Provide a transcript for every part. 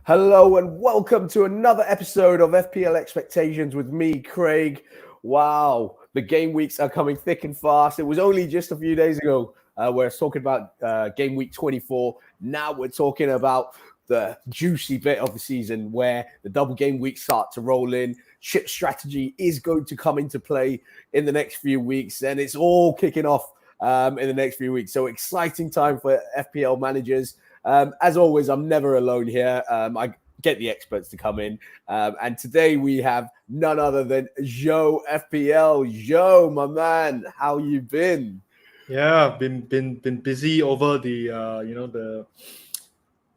Hello and welcome to another episode of FPL Expectations with me, Craig. Wow, the game weeks are coming thick and fast. It was only just a few days ago where I was talking about game week 24. Now we're talking about the juicy bit of the season where the double game weeks start to roll in. Chip strategy is going to come into play in the next few weeks, and it's all kicking off in the next few weeks. So exciting time for FPL managers. As always, I'm never alone here. I get the experts to come in. And today we have none other than Joe FPL. Joe, my man, how you been? Yeah, I've been busy over the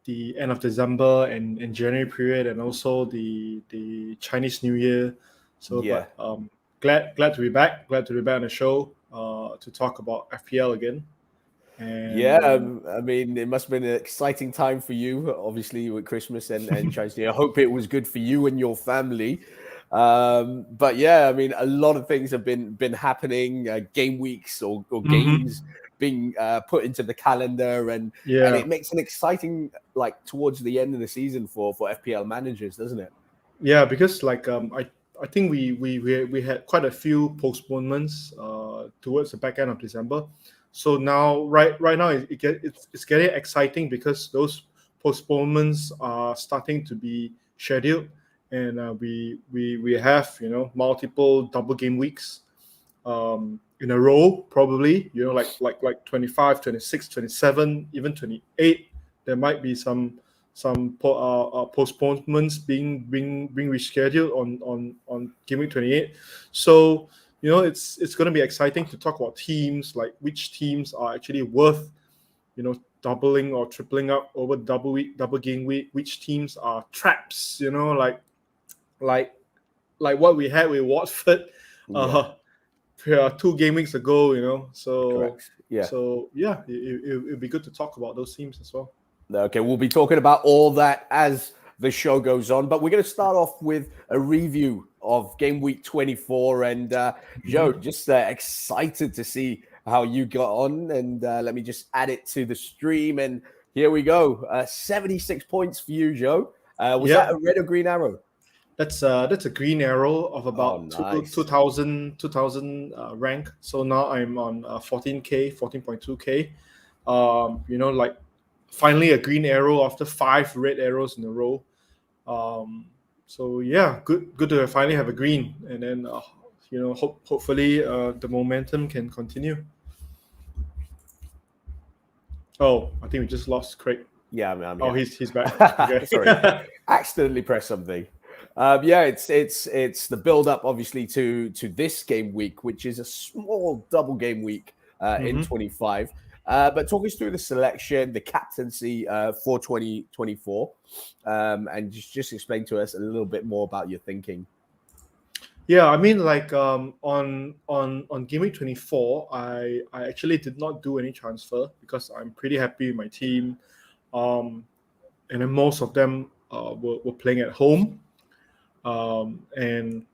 end of December and January period, and also the Chinese New Year. So, Yeah. but glad to be back. Glad to be back on the show to talk about FPL again. And Yeah, I mean, it must have been an exciting time for you, obviously, with Christmas and Chinese New Year. I hope it was good for you and your family. But yeah, I mean, a lot of things have been happening, game weeks or games being put into the calendar, and it makes an exciting, like, towards the end of the season for FPL managers, doesn't it? Yeah, because I think we had quite a few postponements towards the back end of December. So now right now it's getting exciting because those postponements are starting to be scheduled, and we have multiple double game weeks in a row, probably like 25, 26, 27, even 28. There might be some postponements being rescheduled on game week 28. So it's going to be exciting to talk about teams, like which teams are actually worth doubling or tripling up over double game week, which teams are traps, like what we had with Watford 2 game weeks ago. So Correct. Yeah. So yeah, it'd be good to talk about those teams as well. Okay, we'll be talking about all that as the show goes on, but we're going to start off with a review of game week 24. And Joe, just excited to see how you got on. And let me just add it to the stream. And here we go. 76 points for you, Joe. Was that a red or green arrow? That's a green arrow of about nice. 2000 rank. So now I'm on 14.2k. Like finally a green arrow after 5 red arrows in a row. So yeah, good to finally have a green, and then hopefully the momentum can continue. Oh, I think we just lost Craig. Yeah, I'm here. Oh, he's back. Okay. Sorry, accidentally pressed something. Yeah, it's the build up obviously to this game week, which is a small double game week in 25. But talk us through the selection, the captaincy for 2024, and just explain to us a little bit more about your thinking. Yeah, I mean, like on game week 24, I actually did not do any transfer because I'm pretty happy with my team, and then most of them were playing at home, and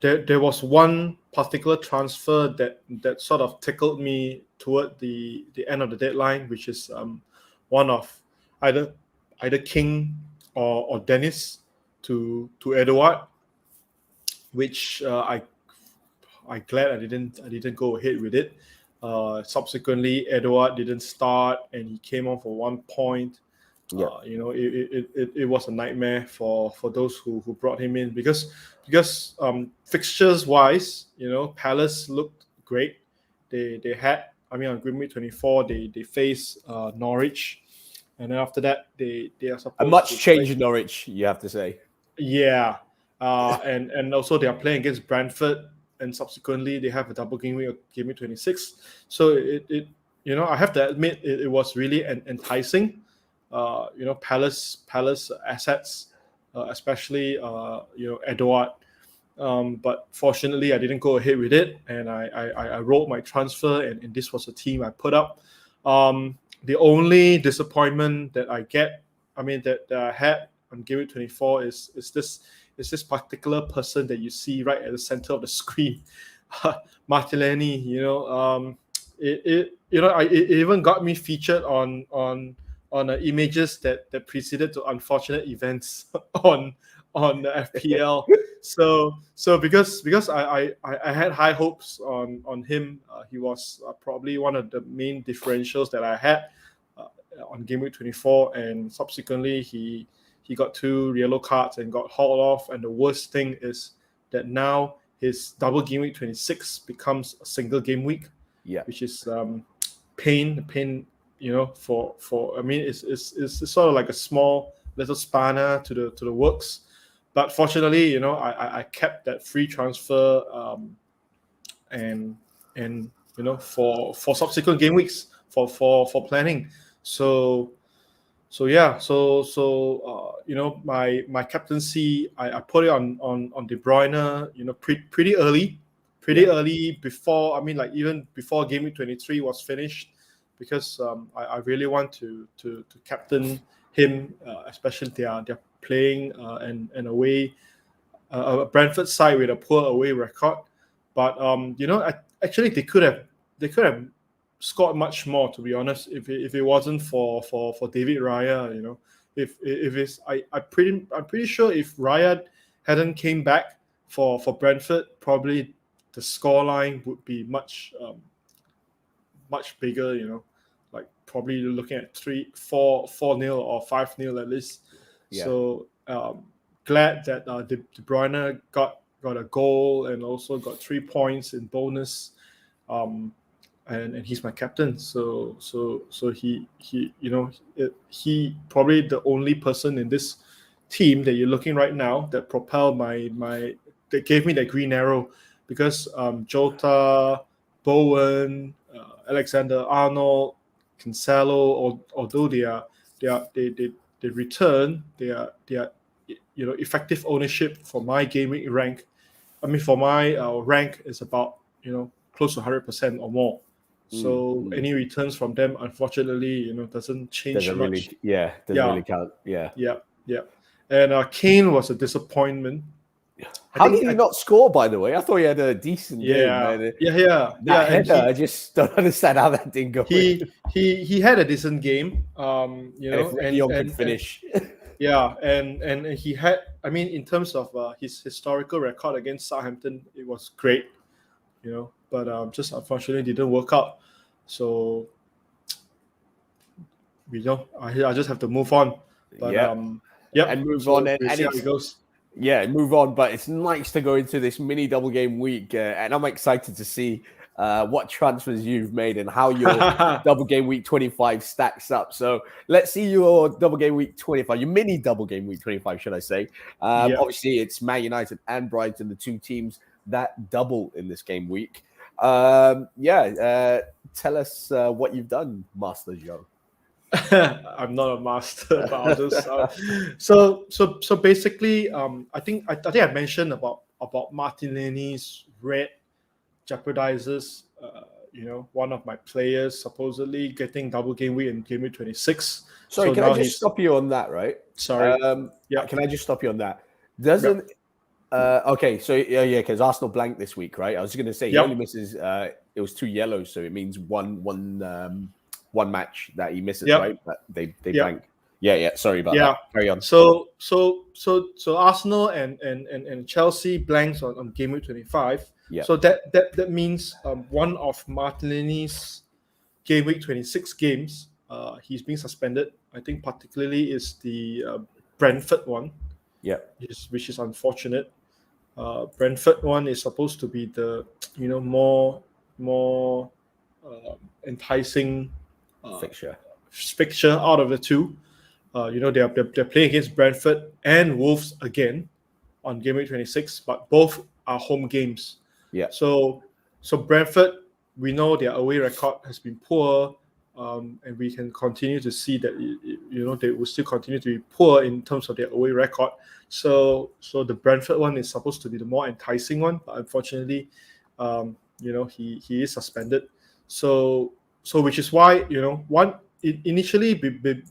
there was one particular transfer that sort of tickled me toward the end of the deadline, which is one of either King or Dennis to Edouard, which I glad I didn't go ahead with it. Subsequently, Edouard didn't start, and he came on for 1 point. Yeah. It was a nightmare for those who brought him in because fixtures wise, Palace looked great. They had, I mean, on game week 24 they faced Norwich, and then after that they are supposed a much changed Norwich, you have to say. Yeah, and also they are playing against Brentford, and subsequently they have a double game week, game week 26. So it I have to admit it was really enticing. Palace assets, especially Edouard. But fortunately, I didn't go ahead with it, and I rolled my transfer, and this was the team I put up. The only disappointment that I get, that I had on game week 24 is this particular person that you see right at the center of the screen, Martinelli. It even got me featured on images that preceded to unfortunate events on the FPL. So because I had high hopes on him. He was probably one of the main differentials that I had on game week 24, and subsequently he got 2 yellow cards and got hauled off. And the worst thing is that now his double game week 26 becomes a single game week, which is pain. For I mean, it's sort of like a small little spanner to the works. But fortunately, I kept that free transfer, and for subsequent game weeks for planning. So my captaincy, I put it on De Bruyne, pretty early, before, I mean, like even before game week 23 was finished, because I really want to captain him, especially they're playing an away a Brentford side with a poor away record. But actually they could have scored much more, to be honest, if it wasn't for David Raya. If it's I'm pretty sure if Raya hadn't came back for Brentford, probably the scoreline would be much bigger. Like probably looking at 4-0 or 5-0 at least. So glad that De Bruyne got a goal and also got 3 points in bonus, and he's my captain. So he he probably the only person in this team that you're looking right now that propelled that gave me that green arrow, because Jota, Bowen, Alexander-Arnold, Cancelo, although they return, they are effective ownership for my game week rank. I mean, for my rank is about close to 100% or more. So any returns from them, unfortunately, doesn't change much. Doesn't really count. Yeah. And Kane was a disappointment. How did he not score, by the way? I thought he had a decent game. Man. That header, I just don't understand how that didn't go. He had a decent game. And could finish. And he had, I mean, in terms of his historical record against Southampton, it was great, but just unfortunately didn't work out. So I just have to move on. But and move on, and see how it goes. Yeah, move on. But it's nice to go into this mini double game week, and I'm excited to see what transfers you've made and how your double game week 25 stacks up. So let's see your double game week 25, your mini double game week 25, should I say. Obviously, it's Man United and Brighton, the two teams that double in this game week. Tell us what you've done, Master Joe. I'm not a master, but I'll just so basically, I think I mentioned about Martinelli's red jeopardizes one of my players supposedly getting double game week in game week 26. Sorry, can I just stop you on that, right? Sorry. Can I just stop you on that? Doesn't okay, so because Arsenal blanked this week, right? I was going to say he only misses it was 2 yellows, so it means one match that he misses, right? But they blank. Sorry about that. Carry on. So Arsenal and Chelsea blanks on game week 25. So that means one of Martinelli's game week 26 games, he's being suspended. I think particularly is the Brentford one. Which is unfortunate. Brentford one is supposed to be the more enticing fixture out of the two. They're playing against Brentford and Wolves again on game week 26, but both are home games. So Brentford, we know their away record has been poor, and we can continue to see that they will still continue to be poor in terms of their away record. So the Brentford one is supposed to be the more enticing one, but unfortunately, he is suspended. So which is why initially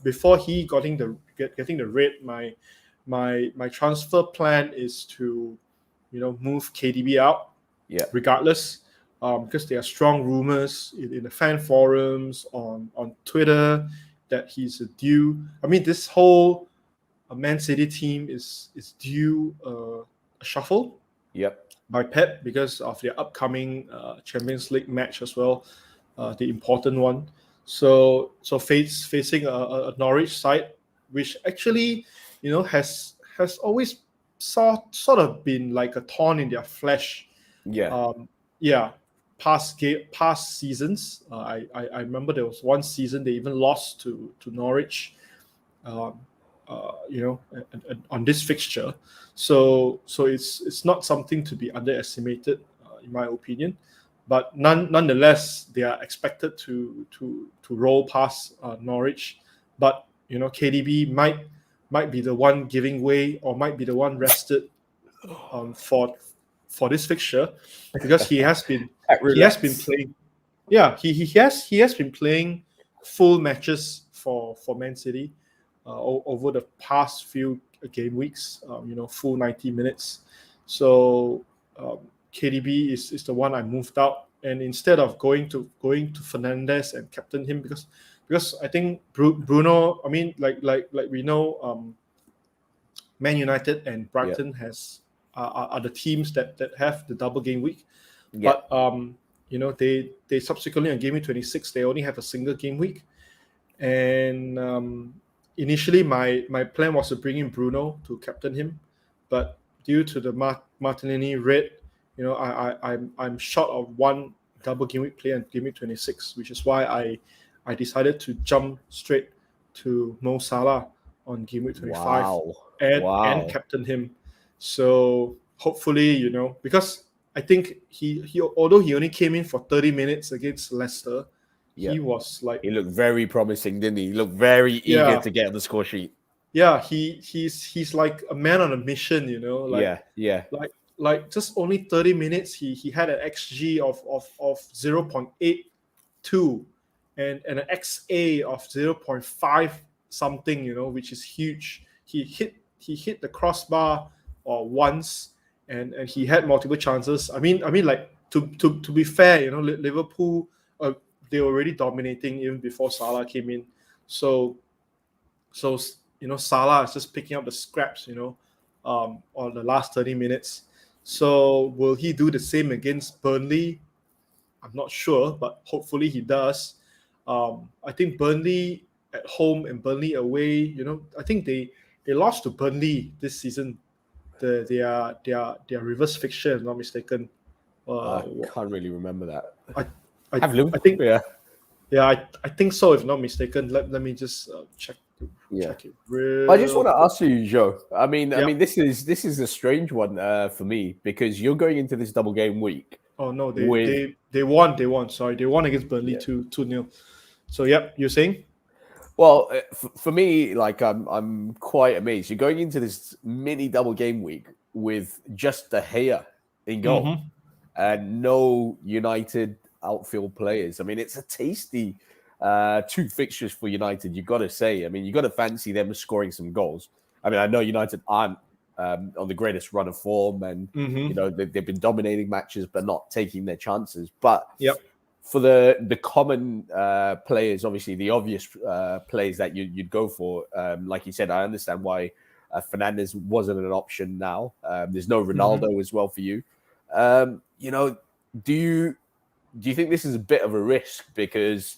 before he getting the red, my transfer plan is to move KDB out, regardless, because there are strong rumors in the fan forums on Twitter that he's a due. I mean, this whole Man City team is due a shuffle Yep. by Pep because of their upcoming Champions League match as well, the important one. So facing a Norwich side, which actually, has always sort of been like a thorn in their flesh. Yeah. Yeah, past seasons. I remember there was one season they even lost to Norwich. Um, on this fixture, so it's not something to be underestimated, in my opinion. But nonetheless, they are expected to roll past Norwich. But KDB might be the one giving way, or might be the one rested for this fixture, because he has been playing. Yeah, he has been playing full matches for Man City over the past few game weeks. Full 90 minutes. So KDB is the one I moved out, and instead of going to Fernandes and captain him, because I think Bruno. I mean, like we know, Man United and Brighton are the teams that have the double game week. But they subsequently on game week 26 they only have a single game week, and initially my plan was to bring in Bruno to captain him, but due to the Martinelli red, I'm short of one double game week player in game week 26, which is why I decided to jump straight to Mo Salah on game week 25 and captain him. So hopefully, because I think he although he only came in for 30 minutes against Leicester, he was like, he looked very promising, didn't he? He looked very eager to get on the score sheet. Yeah, he's like a man on a mission, like just only 30 minutes he had an XG of 0.82 and an XA of 0.5 something, which is huge. He hit the crossbar once, and he had multiple chances. I mean, like to be fair, Liverpool, they were already dominating even before Salah came in. So Salah is just picking up the scraps, on the last 30 minutes. So will he do the same against Burnley? I'm not sure, but hopefully he does. I think Burnley at home and Burnley away, I think they lost to Burnley this season. Their reverse fixture, if I'm not mistaken. I can't really remember that. I think I think so, if I'm not mistaken. Let me just check it. I just want to ask you, Joe. I mean, this is a strange one for me, because you're going into this double game week. Oh no, they won. Sorry, they won against Burnley 2-0. So you're saying? Well, for me, like I'm quite amazed. You're going into this mini double game week with just De Gea in goal and no United outfield players. I mean, it's a tasty two fixtures for United, you got to say. I mean, you got to fancy them scoring some goals. I mean, I know United aren't on the greatest run of form, and they've been dominating matches but not taking their chances. But for the common players, obviously the obvious players that you'd go for, like you said, I understand why Fernandes wasn't an option now. There's no Ronaldo as well for you. Do you think this is a bit of a risk, because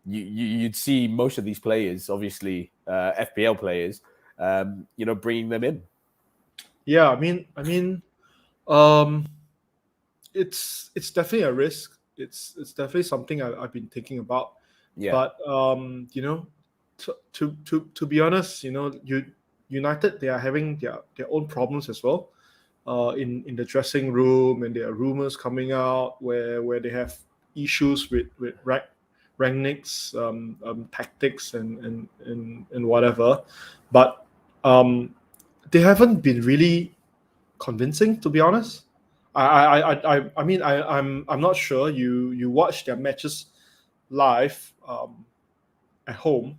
you'd see most of these players, obviously FPL players, bringing them in? Yeah, I mean, it's definitely a risk. It's definitely something I've been thinking about. Yeah. But to be honest, United, they are having their own problems as well. In the dressing room, and there are rumors coming out where they have issues with Rangnick's tactics and whatever, but they haven't been really convincing, to be honest. I mean, I'm not sure. You watch their matches live at home.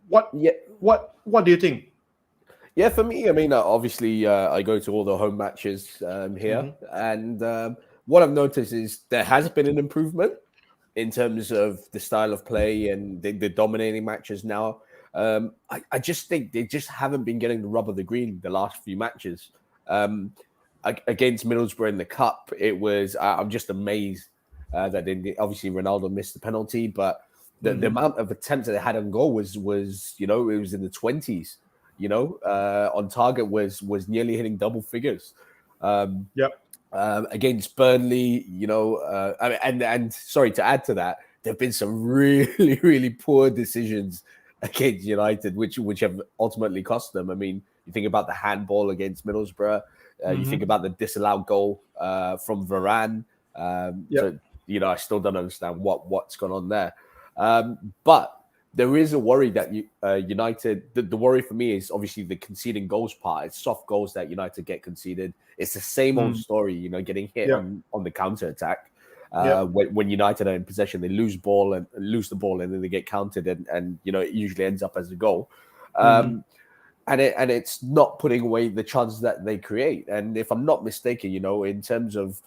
What do you think? Yeah, for me, I mean, obviously, I go to all the home matches here, and what I've noticed is there has been an improvement in terms of the style of play and the dominating matches now. I just think they just haven't been getting the rub of the green the last few matches. Against Middlesbrough in the cup, it was I'm just amazed that obviously Ronaldo missed the penalty, but the amount of attempts that they had on goal was it was in the 20s. On target was nearly hitting double figures. Against Burnley, and sorry to add to that, there've been some really, really poor decisions against United, which have ultimately cost them. I mean, you think about the handball against Middlesbrough, you think about the disallowed goal from Varane. So I still don't understand what's gone on there. But there is a worry that United. The worry for me is obviously the conceding goals part. It's soft goals that United get conceded. It's the same old story, getting hit on the counter attack. When United are in possession, they lose the ball, and then they get countered, and it usually ends up as a goal. And it's not putting away the chances that they create. And if I'm not mistaken, in terms of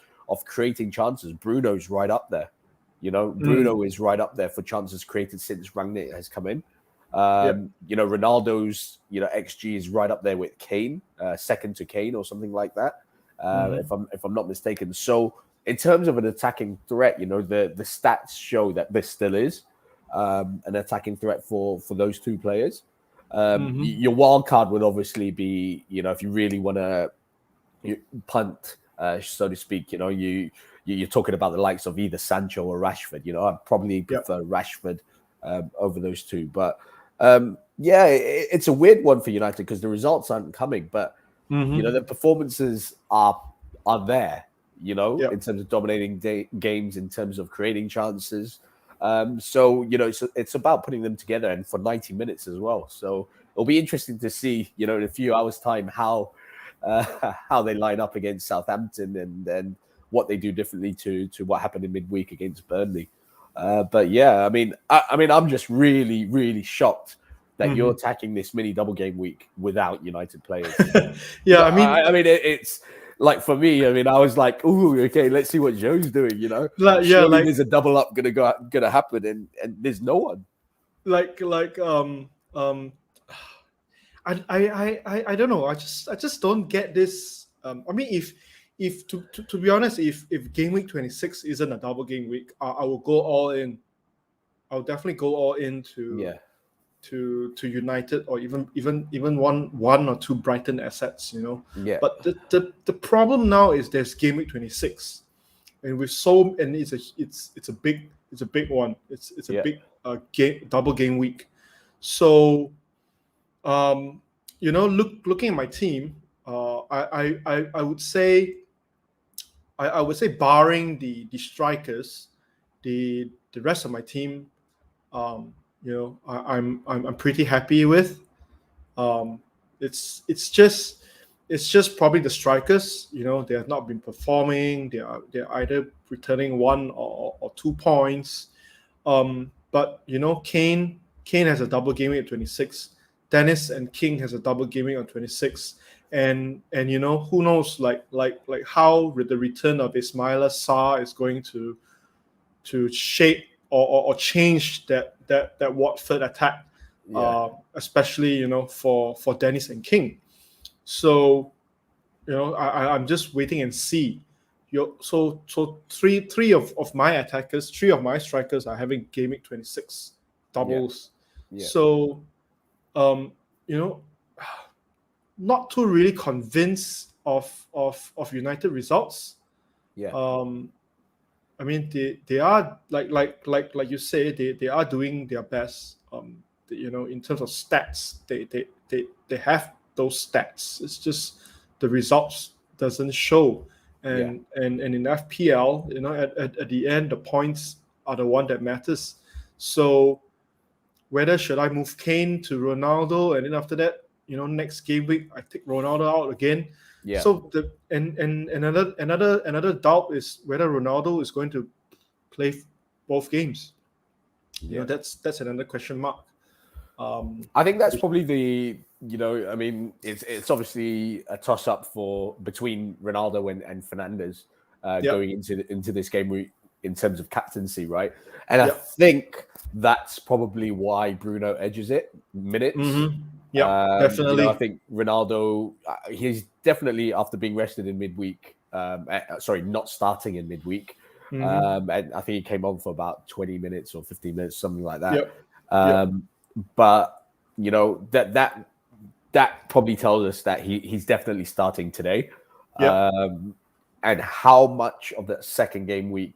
creating chances, Bruno's right up there. Bruno is right up there for chances created since Rangnick has come in. Ronaldo's XG is right up there with Kane, second to Kane or something like that. If I'm not mistaken. So in terms of an attacking threat, the stats show that this still is an attacking threat for those two players. Your wild card would obviously be, if you really want to punt, so to speak, you're talking about the likes of either Sancho or Rashford. I'd probably prefer Rashford over those two. But it's a weird one for United because the results aren't coming, but the performances are there. In terms of dominating games, in terms of creating chances. So it's about putting them together, and for 90 minutes as well. So it'll be interesting to see, in a few hours' time how they line up against Southampton and what they do differently to what happened in midweek against Burnley. But yeah, I'm just really, really shocked that you're attacking this mini double game week without United players. It's like, for me, I was like, ooh, okay, let's see what Joe's doing. Surely there's a double up gonna happen, and there's no one. I don't know. I just don't get this. If to be honest, if game week 26 isn't a double game week, I will go all in. I'll definitely go all in to United, or even one or two Brighton assets. But the problem now is there's game week 26, and it's a big one. It's a big double game week. So looking at my team, I would say barring the strikers, the rest of my team, I'm pretty happy with. It's just probably the strikers. They have not been performing. They're either returning 1 or 2 points. But Kane has a double game week at 26. Dennis and King has a double game week on 26. And who knows like how the return of Ismaila Sarr is going to shape or change that Watford attack, especially for Dennis and King. So I'm just waiting and see. So three of my attackers, 3 of my strikers are having game week 26 doubles. So not too really convinced of United results. They are like you say, they are doing their best. In terms of stats, they have those stats. It's just the results doesn't show. And in FPL, at the end, the points are the one that matters. So whether should I move Kane to Ronaldo, and then after that, next game week I take Ronaldo out again. So another doubt is whether Ronaldo is going to play both games. That's another question mark. I think that's probably it's obviously a toss up between Ronaldo and Fernandes going into this game in terms of captaincy, right? And I Yep. think that's probably why Bruno edges it minutes. Mm-hmm. Yeah, You definitely. know, I think Ronaldo, he's definitely after being rested in midweek. Not starting in midweek. Mm-hmm. And I think he came on for about 20 minutes or 15 minutes, something like that. Yep. Yep. But you know that probably tells us that he's definitely starting today. Yep. And how much of the second game in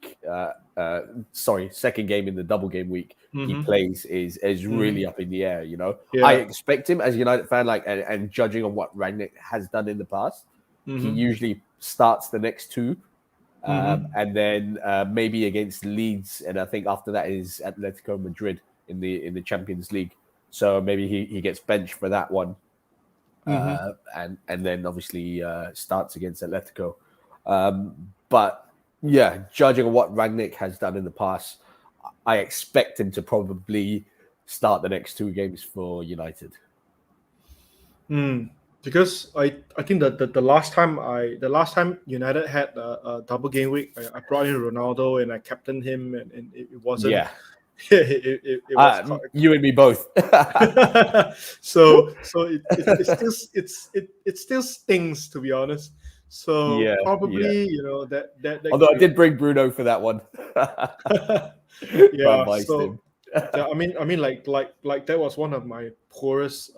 the double game week he Mm-hmm. plays is really Mm-hmm. up in the air. You know, Yeah. I expect him as a United fan, and judging on what Rangnick has done in the past, he Mm-hmm. usually starts the next two. Mm-hmm. And then maybe against Leeds, and I think after that is Atletico Madrid in the Champions League. So maybe he gets benched for that one, Mm-hmm. and then obviously starts against Atletico. But yeah, judging on what Rangnick has done in the past, I expect him to probably start the next two games for United. Because I think that the last time United had a double game week, I brought in Ronaldo and I captained him, and it wasn't. Yeah, it was you and me both. so it still stings, to be honest. So Yeah. probably that Although could I be. did bring Bruno for that one. Yeah, But so him. yeah, like that was one of my poorest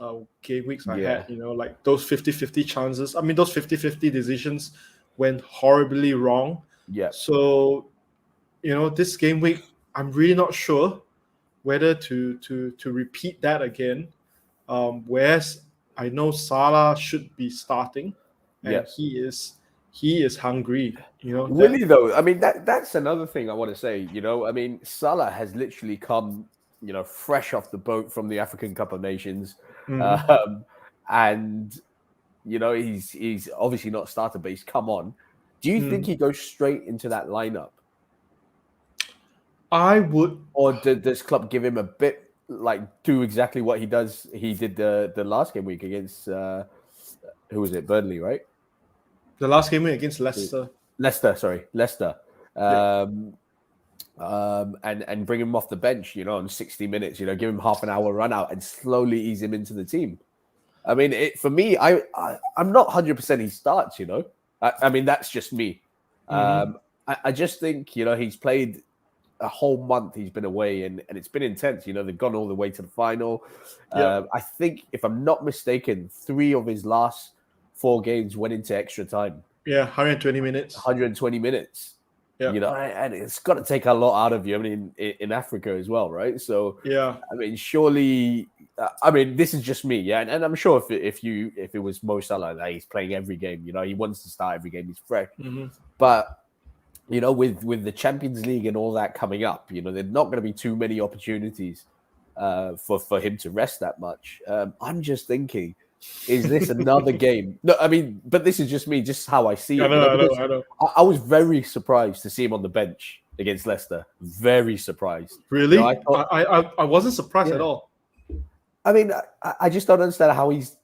game weeks I had. Yeah. Like those 50-50 chances. I mean, those 50-50 decisions went horribly wrong. Yeah. So this game week, I'm really not sure whether to repeat that again. Whereas I know Salah should be starting, Yeah. and he is hungry. Really though, I mean that's another thing I want to say. I mean Salah has literally come, fresh off the boat from the African Cup of Nations, and he's obviously not starter, but he's come on. Do you think he goes straight into that lineup? I would. Or does Klopp give him a bit, do exactly what he did the last game week against who was it? Burnley, right? The last game against Leicester. Leicester. Yeah. And bring him off the bench, in 60 minutes, give him half an hour run out and slowly ease him into the team. I mean, for me, I'm not 100% he starts, I mean, that's just me. I just think, he's played a whole month, he's been away and it's been intense. They've gone all the way to the final. I think, if I'm not mistaken, 3 of his last 4 games went into extra time. Yeah, 120 minutes. 120 minutes. Yeah. And it's got to take a lot out of you. I mean, in Africa as well, right? So, yeah. I mean, surely, this is just me, yeah. And I'm sure if it was Mo Salah, he's playing every game. He wants to start every game. He's fresh. But with the Champions League and all that coming up, there's not going to be too many opportunities for him to rest that much. I'm just thinking, is this another game? No, I mean, but this is just me, just how I see it. I know. I was very surprised to see him on the bench against Leicester. Very surprised. Really? I wasn't surprised at all. I mean, I just don't understand how he's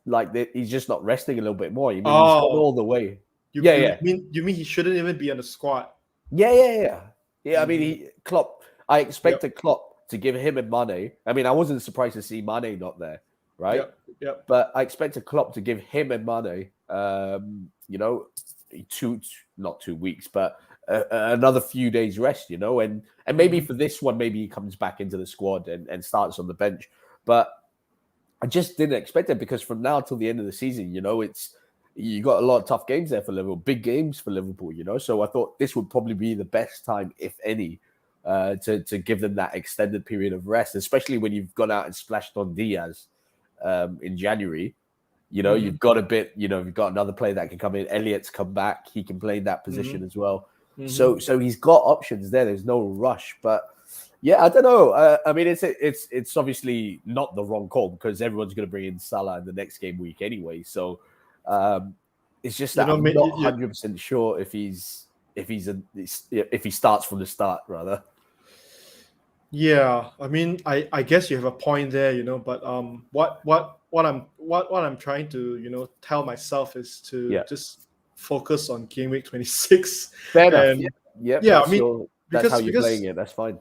he's just not resting a little bit more. I mean, he's gone all the way. You mean he shouldn't even be on the squad? Yeah. I mean, Klopp. I expected Klopp to give him and Mane. I mean, I wasn't surprised to see Mane not there, right? Yep. But I expected Klopp to give him and Mane, not 2 weeks, but another few days rest, and maybe for this one, maybe he comes back into the squad and starts on the bench. But I just didn't expect it, because from now till the end of the season, you got a lot of tough games there for Liverpool, big games for Liverpool, So I thought this would probably be the best time, if any, to give them that extended period of rest, especially when you've gone out and splashed on Diaz in January. You've got a bit, you've got another player that can come in. Elliott's come back. He can play that position as well. So he's got options there. There's no rush. But yeah, I don't know. I mean, it's obviously not the wrong call, because everyone's going to bring in Salah in the next game week anyway. So it's just that I'm not 100% sure if he starts from the start, rather. Yeah, I mean, I guess you have a point there, but what I'm trying to tell myself is to just focus on game week 26. Fair enough. Yeah, I mean, that's how you're playing it. That's fine.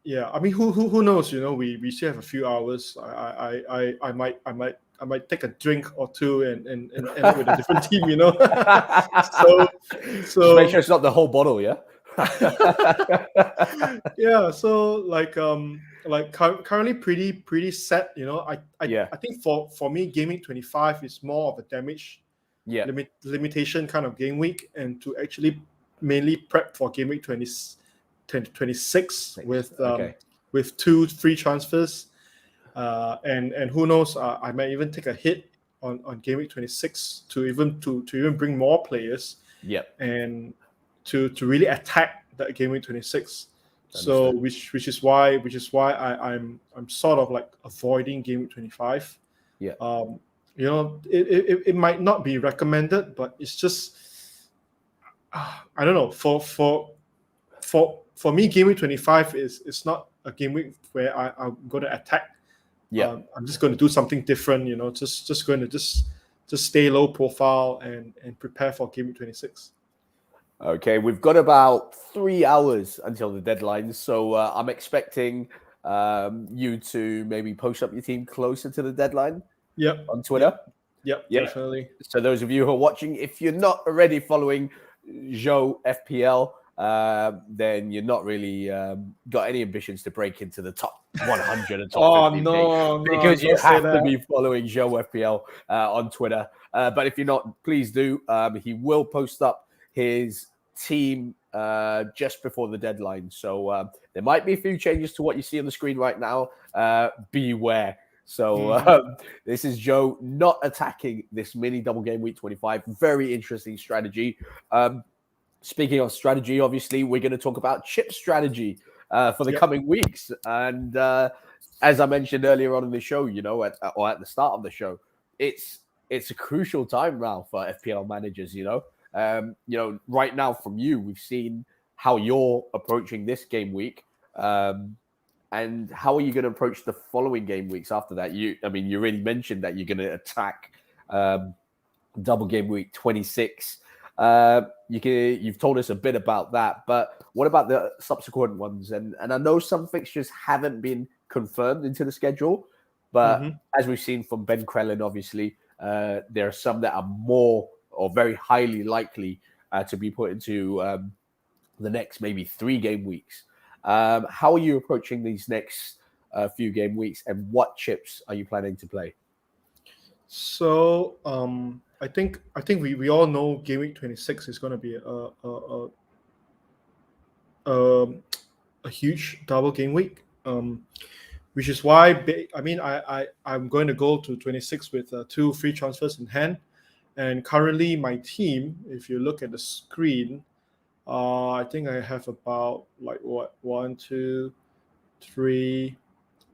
Yeah, I mean, who knows? You know, we still have a few hours. I might take a drink or two and end up with a different team. You know, so Just make sure it's not the whole bottle. Yeah. yeah. So currently pretty set. You know, I think for me, gaming 25 is more of a damage limitation kind of game week, and to actually mainly prep for game week 26 with 2 free transfers, and who knows, I might even take a hit on game week 26 to even bring more players, and to really attack that game week 26. So which is why I'm sort of like avoiding game week 25. You know, it might not be recommended, but it's just I don't know, for me, game week 25 is not a game week where I'm going to attack. I'm just going to do something different, you know, just going to just stay low profile and prepare for game week 26. Okay, we've got about 3 hours until the deadline, so I'm expecting you to maybe post up your team closer to the deadline. On Twitter. Yep, definitely. So those of you who are watching, if you're not already following Joe FPL, then you're not really got any ambitions to break into the top 100 and top 50. Because you have to be following Joe FPL on Twitter. But if you're not, please do. He will post up his team just before the deadline. So there might be a few changes to what you see on the screen right now. Beware. So this is Joe not attacking this mini double game week 25. Very interesting strategy. Speaking of strategy, obviously, we're going to talk about chip strategy for the coming weeks. And as I mentioned earlier on in the show, you know, at the start of the show, it's a crucial time now for FPL managers, you know. Right now from you, we've seen how you're approaching this game week. And how are you going to approach the following game weeks after that? You already mentioned that you're going to attack double game week 26. You've told us a bit about that, but what about the subsequent ones? And I know some fixtures haven't been confirmed into the schedule, but as we've seen from Ben Krellin, obviously, there are some that are more or very highly likely to be put into the next maybe 3 game weeks. How are you approaching these next few game weeks, and what chips are you planning to play? So I think we all know game week 26 is going to be a huge double game week, which is why I'm going to go to 26 with 2 free transfers in hand. And currently my team, if you look at the screen, I think I have about 1, 2, 3,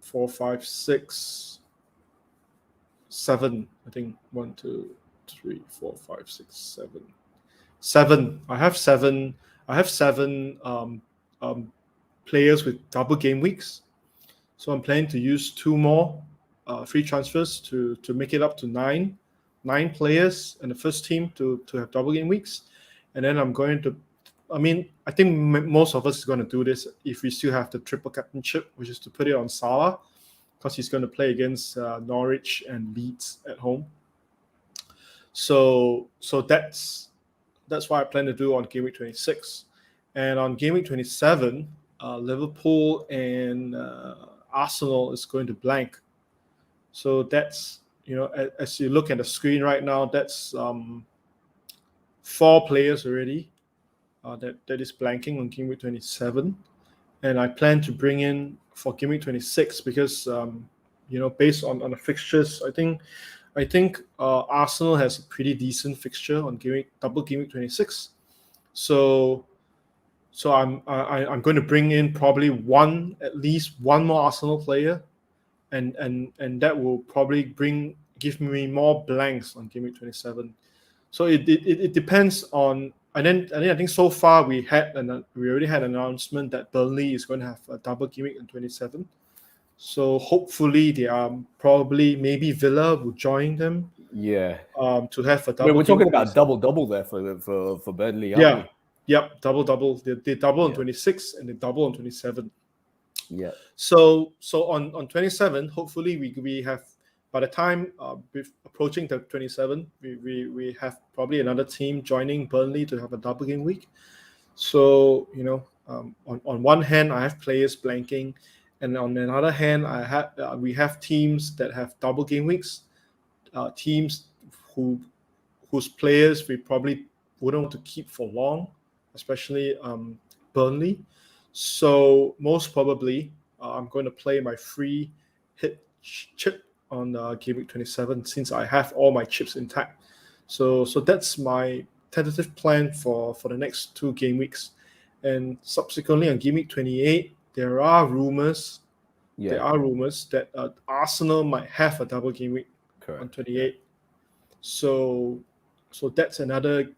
4, 5, 6, 7. I think 1, 2, 3, 4, 5, 6, 7. 7. I have 7. I have 7 players with double game weeks. So I'm planning to use 2 more free transfers to make it up to 9 players in the first team to have double game weeks. And then I'm going to, I think most of us is going to do this if we still have the triple captainship, which is to put it on Salah, because he's going to play against Norwich and Leeds at home. So that's what I plan to do on game week 26. And on game week 27, Liverpool and Arsenal is going to blank. So that's, as you look at the screen right now, that's 4 players already that is blanking on game week 27. And I plan to bring in for game week 26 because, based on the fixtures, I think Arsenal has a pretty decent fixture on double game week 26. So I'm going to bring in probably at least one more Arsenal player, and that will probably give me more blanks on game week 27. So it depends on. And then I think so far we already had an announcement that Burnley is going to have a double game week in 27. So hopefully they are maybe Villa will join them. Yeah. To have a double. We're talking about double there for Burnley, aren't we? Yep, double. They double on Yeah. 26 and they double on 27. Yeah. So on 27, hopefully we have, by the time approaching the 27, we have probably another team joining Burnley to have a double game week. So on one hand I have players blanking, and on another hand we have teams that have double game weeks, teams whose players we probably wouldn't want to keep for long, especially Burnley. So most probably I'm going to play my free hit chip on game week 27, since I have all my chips intact. So that's my tentative plan for the next 2 game weeks. And subsequently on game week 28, there are rumors that Arsenal might have a double game week. Correct. On 28. So that's another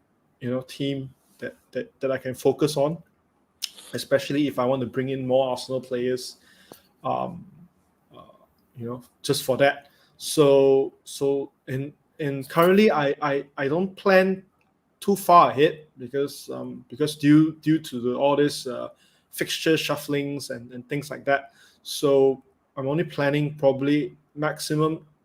team that I can focus on, especially if I want to bring in more Arsenal players, just for that. So and currently I don't plan too far ahead, because due to all this fixture shufflings and things like that. So I'm only planning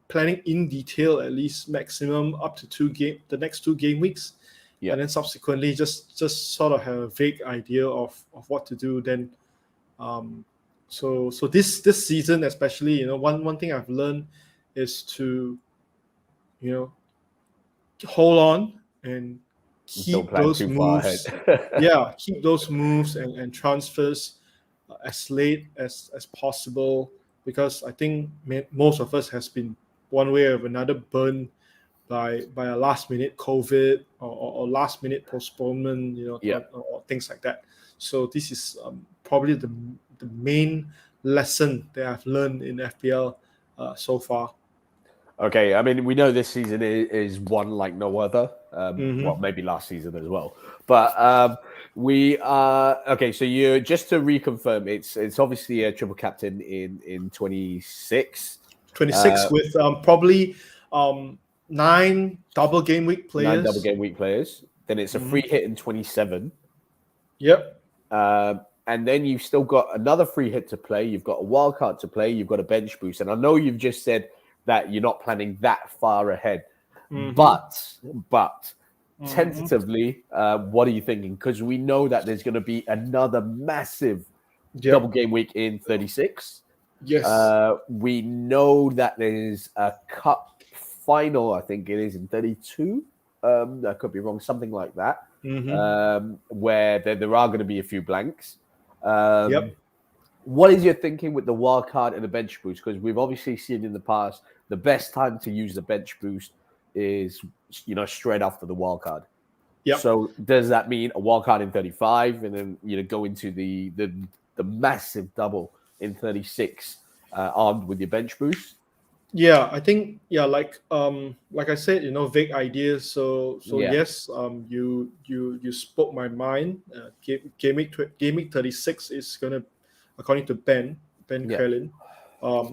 planning in detail at least maximum up to the next 2 game weeks. Yeah. And then subsequently just sort of have a vague idea of what to do then. So this season especially, one thing I've learned is to hold on and Don't keep plan those too far ahead. moves. Keep those moves and transfers as late as possible, because I think most of us has been one way or another burned by a last minute COVID or last minute postponement, Yeah. or things like that. So this is probably the main lesson that I've learned in FPL so far. Okay, I mean, we know this season is one like no other. Well, maybe last season as well. But we are okay. So you, just to reconfirm, it's obviously a triple captain in 26. 26 with probably 9 double game week players. 9 double game week players. Then it's a free hit in 27. Yep. And then you've still got another free hit to play. You've got a wild card to play. You've got a bench boost. And I know you've just said that you're not planning that far ahead. But tentatively, what are you thinking? Because we know that there's going to be another massive double game week in 36. Yes. We know that there's a cup final, I think it is in 32. I could be wrong, something like that. Where there are going to be a few blanks. What is your thinking with the wild card and the bench boost? Because we've obviously seen in the past the best time to use the bench boost is straight after the wild card. So does that mean a wild card in 35 and then go into the massive double in 36 armed with your bench boost? Yeah, I think like I said, vague ideas. So yes, you spoke my mind. Game week 36 is gonna, according to Ben Krellin,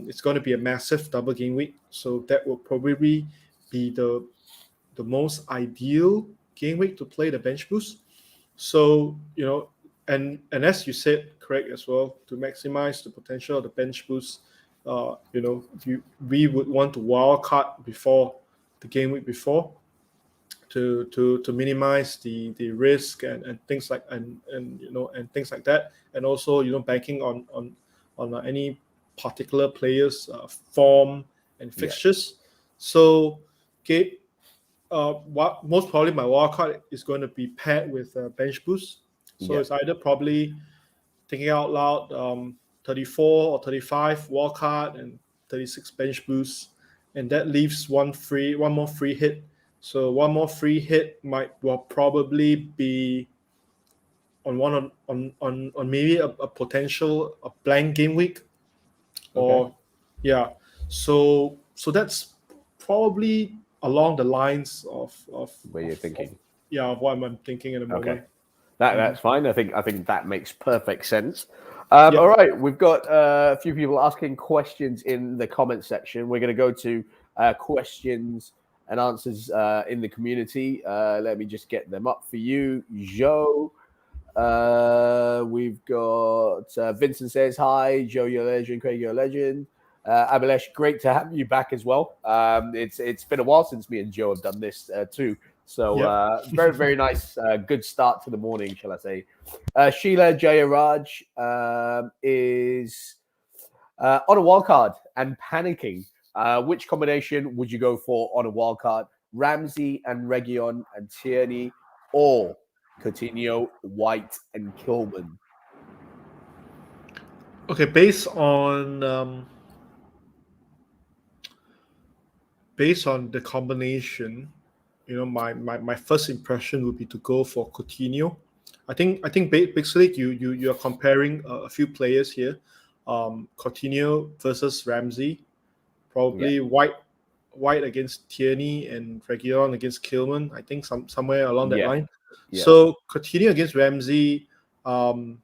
it's gonna be a massive double game week. So that will probably be the most ideal game week to play the bench boost. So and as you said, correct as well, to maximize the potential of the bench boost. We would want to wild card before the game week before to minimize the risk and things like and things like that, and also banking on any particular players form and fixtures. So what most probably my wild card is going to be paired with bench boost. So it's either probably thinking out loud, 34 or 35 wild card and 36 bench boost, and that leaves one more free hit. So one more free hit will probably be on maybe a potential blank game week, or So that's probably along the lines of where you're thinking. Of what I'm thinking at the moment. Okay. That's fine. I think that makes perfect sense. All right, we've got a few people asking questions in the comment section. We're going to go to questions and answers in the community. Let me just get them up for you. Joe We've got Vincent says hi, Joe, you're a legend, Craig, you're a legend. Abhilesh, great to have you back as well. It's been a while since me and Joe have done this too. So Yep. very, very nice. Good start to the morning, shall I say. Sheila Jayaraj is on a wild card and panicking. Which combination would you go for on a wild card? Ramsey and Region and Tierney, or Coutinho, White, and Kilman? Okay, based on the combination, my first impression would be to go for Coutinho. I think basically you are comparing a few players here. Coutinho versus Ramsey, Yeah, probably White against Tierney and Reguilon against Kilman. I think somewhere along that yeah, line. yeah, So Coutinho against Ramsey. If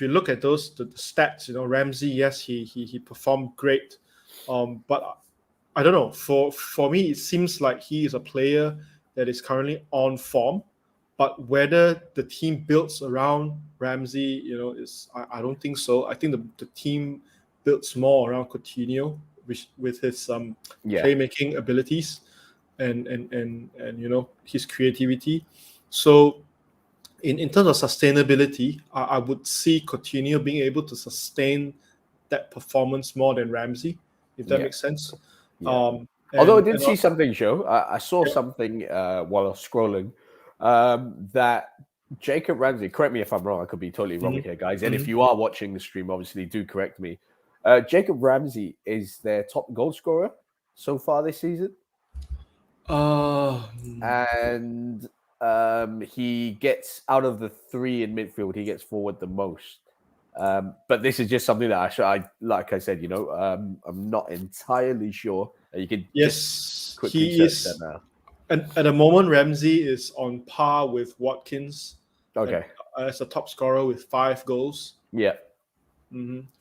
you look at the stats, Ramsey, yes, he performed great, but I don't know. For me, it seems like he is a player that is currently on form, but whether the team builds around Ramsey, is I don't think so. I think the team builds more around Coutinho, which with his yeah, playmaking abilities and his creativity. So in terms of sustainability, I would see Coutinho being able to sustain that performance more than Ramsey, if that yeah, makes sense. yeah. Um, Although I and did and see something, Joe. I saw yeah, something while I was scrolling that Jacob Ramsey, correct me if I'm wrong, I could be totally wrong mhm, here, guys. And if mhm. you are watching the stream, obviously do correct me. Jacob Ramsey is their top goal scorer so far this season. Uh, And he gets out of the three in midfield, he gets forward the most. But this is just something that I like I said, I'm not entirely sure. You can just yes, quickly he search that is. now. At the moment, Ramsey is on par with Watkins, and Okay. as a top scorer with 5 goals, Yeah.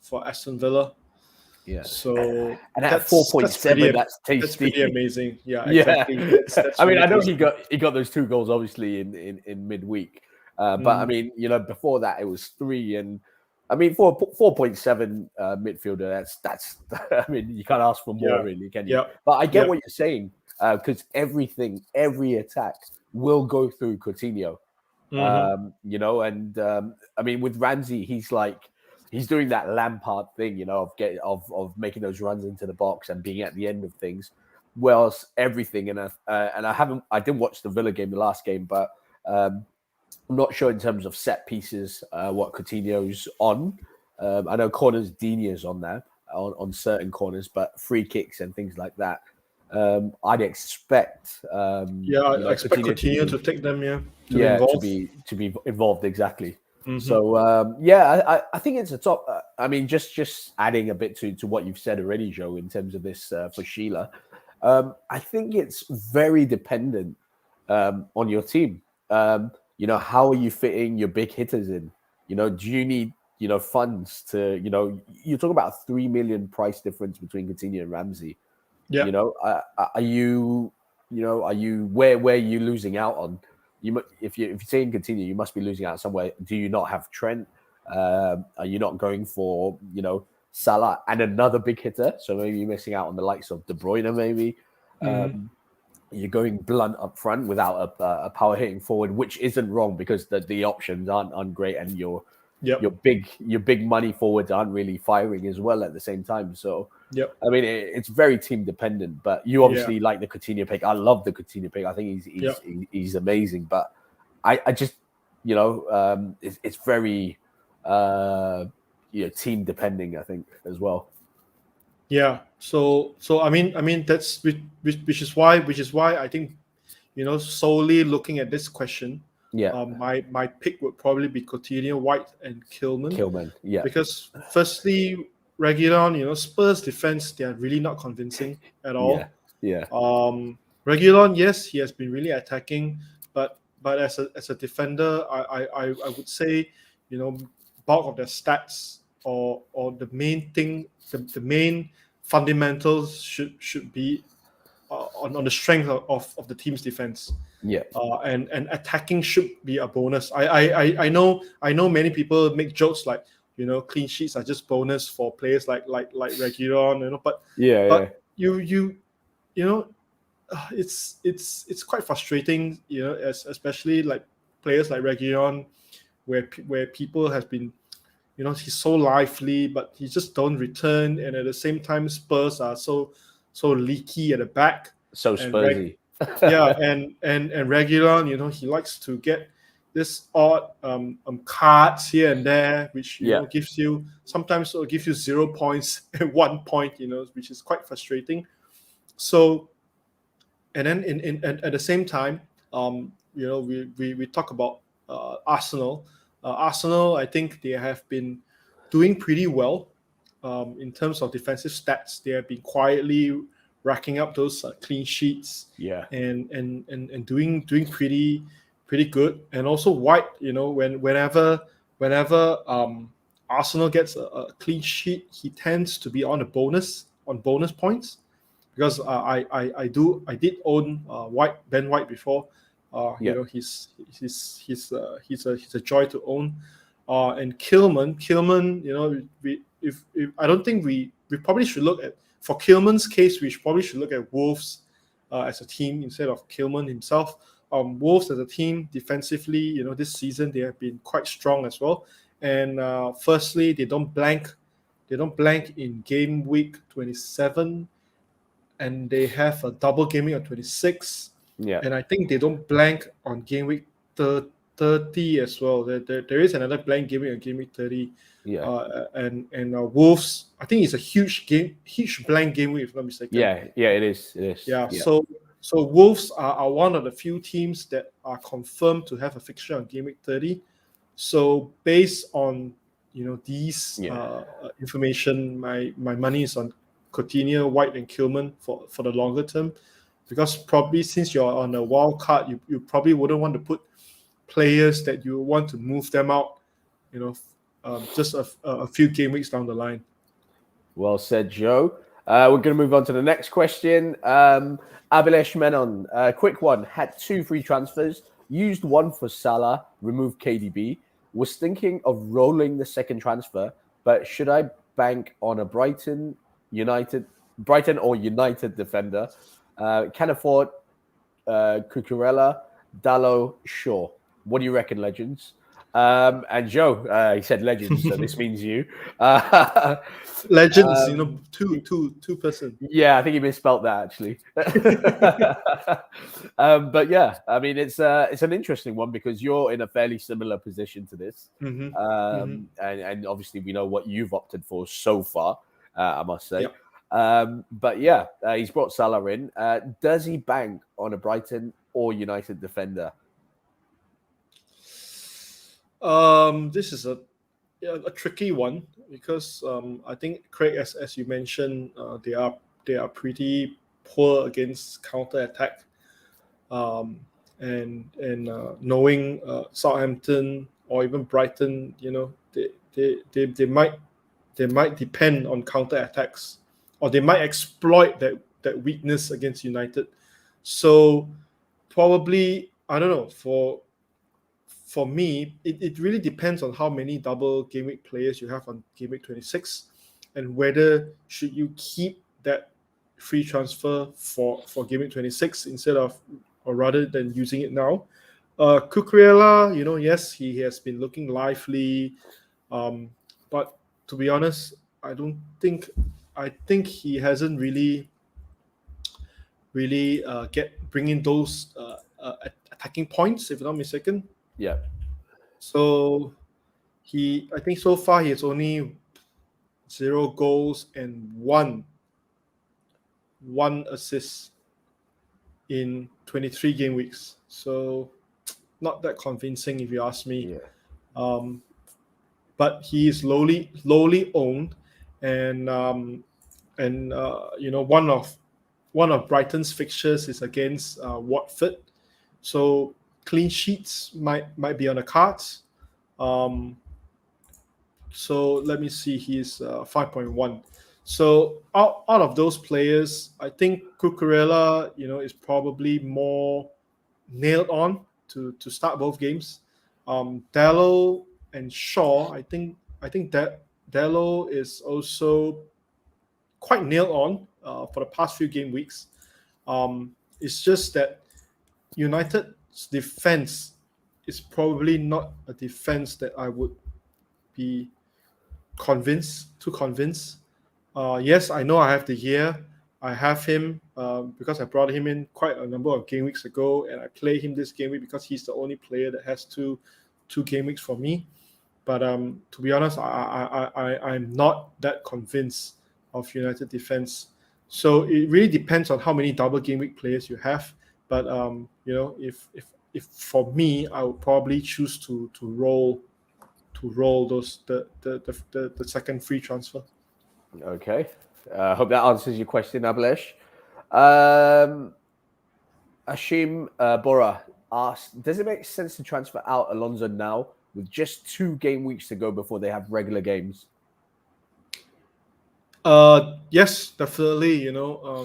for Aston Villa. Yeah. So And at that's pretty 4.7, that's that's pretty tasty. amazing. Yeah, Yeah. exactly. That's I mean, really I know tasty. he got those two goals obviously in midweek. But I Mhm. mean, before that it was three, and I mean 4.7 midfielder, that's I mean, you can't ask for more Yeah, really, can you? yeah, But I get yeah. what you're saying, because every attack will go through Coutinho. Hmm. And I mean, with Ramsey, he's doing that Lampard thing, of making those runs into the box and being at the end of things. Whereas everything, I didn't watch the Villa game, the last game, but I'm not sure in terms of set pieces what Coutinho's on. I know corners, Dini's on there on certain corners, but free kicks and things like that. I'd expect Yeah, I expect Coutinho to Coutinho be to take them. Yeah, to be yeah to involved. be involved exactly. Hmm. So yeah, I think it's a top. I mean, just adding a bit to what you've said already, Joe, in terms of this for Sheila. I think it's very dependent on your team. How are you fitting your big hitters in? Do you need funds to you talk about a 3 million price difference between Coutinho and Ramsey. Yeah. Are you are you where are you losing out on? If you're saying Coutinho, you must be losing out somewhere. Do you not have Trent? Are you not going for Salah and another big hitter? So maybe you're missing out on the likes of De Bruyne. Maybe Hmm. you're going blunt up front without a power hitting forward, which isn't wrong because the options aren't great, and your Yep. big money forwards aren't really firing as well at the same time. So Yep. I mean, it's very team dependent, but you Yeah. obviously like the Coutinho pick. I love the Coutinho pick. I think Yep. he's amazing. But I just it's very team depending. I think as well. Yeah. So I mean that's which is why I think solely looking at this question, Yeah, my pick would probably be Coutinho, White, and Kilman, Killman. Yeah, because firstly, Reguilon, Spurs defense, they are really not convincing at yeah, all. yeah, Reguilon, yes, he has been really attacking, but as a defender, I would say, bulk of their stats or the main thing, the main fundamentals should be on the strength of the team's defense. Yeah. And attacking should be a bonus. I know many people make jokes like, clean sheets are just bonus for players like Reguilon, but you know it's quite frustrating, especially like players like Reguilon, where people has been, he's so lively, but he just don't return, and at the same time Spurs are so leaky at the back. So And Spursy. and Reguilon, he likes to get this odd cards here and there, which gives you sometimes 0 points at 1 point, which is quite frustrating. So, and then in at the same time, we talk about Arsenal. Arsenal, I think they have been doing pretty well in terms of defensive stats. They have been quietly racking up those clean sheets, and doing pretty good. And also White, whenever Arsenal gets a clean sheet, he tends to be on bonus points, because I did own Ben White before. He's a joy to own. And Kilman, if I don't think we probably should look at, for Kilman's case, we probably should look at Wolves as a team instead of Kilman himself. Wolves as a team defensively, this season they have been quite strong as well. And firstly, they don't blank in game week 27, and they have a double game week on 26. And I think they don't blank on game week 30 as well. There is another blank game week on game week 30. And Wolves, I think it's a huge blank game week, if I'm not mistaken. It is. Yeah. So Wolves are one of the few teams that are confirmed to have a fixture on game week 30. So based on these information, my money is on Coutinho, White, and Kilman for the longer term, because probably since you're on a wild card, you probably wouldn't want to put players that you want to move them out, just a few game weeks down the line. Well said, Joe. We're going to move on to the next question. Abilesh Menon, quick one. Had 2 free transfers, used one for Salah, removed KDB. Was thinking of rolling the second transfer, but should I bank on a Brighton or United defender? Can afford Cucurella, Dalot, Shaw. What do you reckon, legends? And Joe, he said legends, so this means you. Legends, two person. Yeah, I think he misspelt that actually. But yeah, I mean, it's an interesting one because you're in a fairly similar position to this, and obviously we know what you've opted for so far. I must say. Yep. But yeah, he's brought Salah in. Does he bank on a Brighton or United defender? This is a tricky one because I think, Craig, as you mentioned, they are pretty poor against counter attack, and knowing Southampton or even Brighton, they might depend on counter attacks, or they might exploit that weakness against United. So probably, I don't know, for me, it really depends on how many double game week players you have on game week 26, and whether should you keep that free transfer for game week 26 or rather than using it now. Cucurella, yes, he has been looking lively, but to be honest, I think he hasn't really bringing those attacking points, if I'm not mistaken. Yeah. So I think so far he has only 0 goals and one assist in 23 game weeks. So not that convincing, if you ask me. Yeah. But he is lowly owned, and one of Brighton's fixtures is against Watford, so clean sheets might be on the cards. So let me see, he's 5.1. So out of those players, I think Cucurella, is probably more nailed on to start both games. Dallo and Shaw, I think that Dallo is also quite nailed on for the past few game weeks. It's just that United's defense is probably not a defense that I would be too convinced. Yes, I know I have the year. I have him because I brought him in quite a number of game weeks ago, and I play him this game week because he's the only player that has two game weeks for me. But to be honest, I'm not that convinced of United defense. So it really depends on how many double game week players you have. But if for me, I would probably choose to roll those the second free transfer. Okay. Hope that answers your question, Ablesh. Ashim Bora asked, does it make sense to transfer out Alonso now with just 2 game weeks to go before they have regular games? Yes, definitely.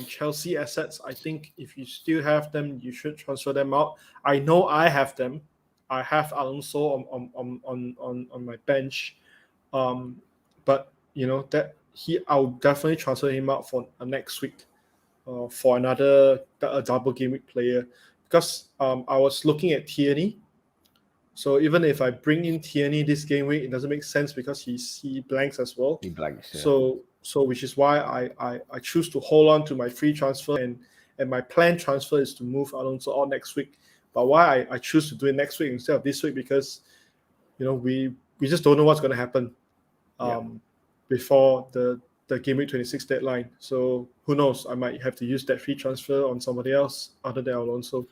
Chelsea assets. I think if you still have them, you should transfer them out. I know I have them. I have Alonso on my bench, but that I'll definitely transfer him out for next week, for a double game week player, because I was looking at Tierney. So even if I bring in Tierney this game week, it doesn't make sense because he blanks as well. He blanks. Yeah. So which is why I choose to hold on to my free transfer, and my planned transfer is to move Alonso out next week. But why I choose to do it next week instead of this week, because we just don't know what's going to happen before the game week 26 deadline. So who knows? I might have to use that free transfer on somebody else other than Alonso.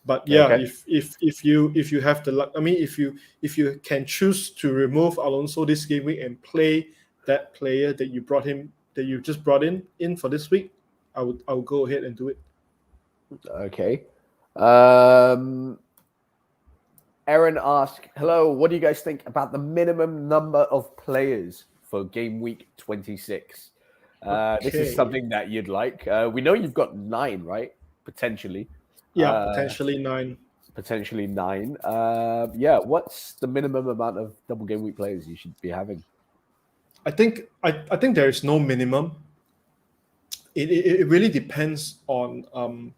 But yeah, Okay. if you have the luck, I mean, if you can choose to remove Alonso this game week and play that player that you just brought in for this week, I would go ahead and do it. Okay. Aaron asked, hello, what do you guys think about the minimum number of players for game week 26? This is something that you'd like. We know you've got 9, right? Potentially. Yeah, potentially 9. Potentially 9. Yeah, what's the minimum amount of double game week players you should be having? I think there is no minimum. It really depends on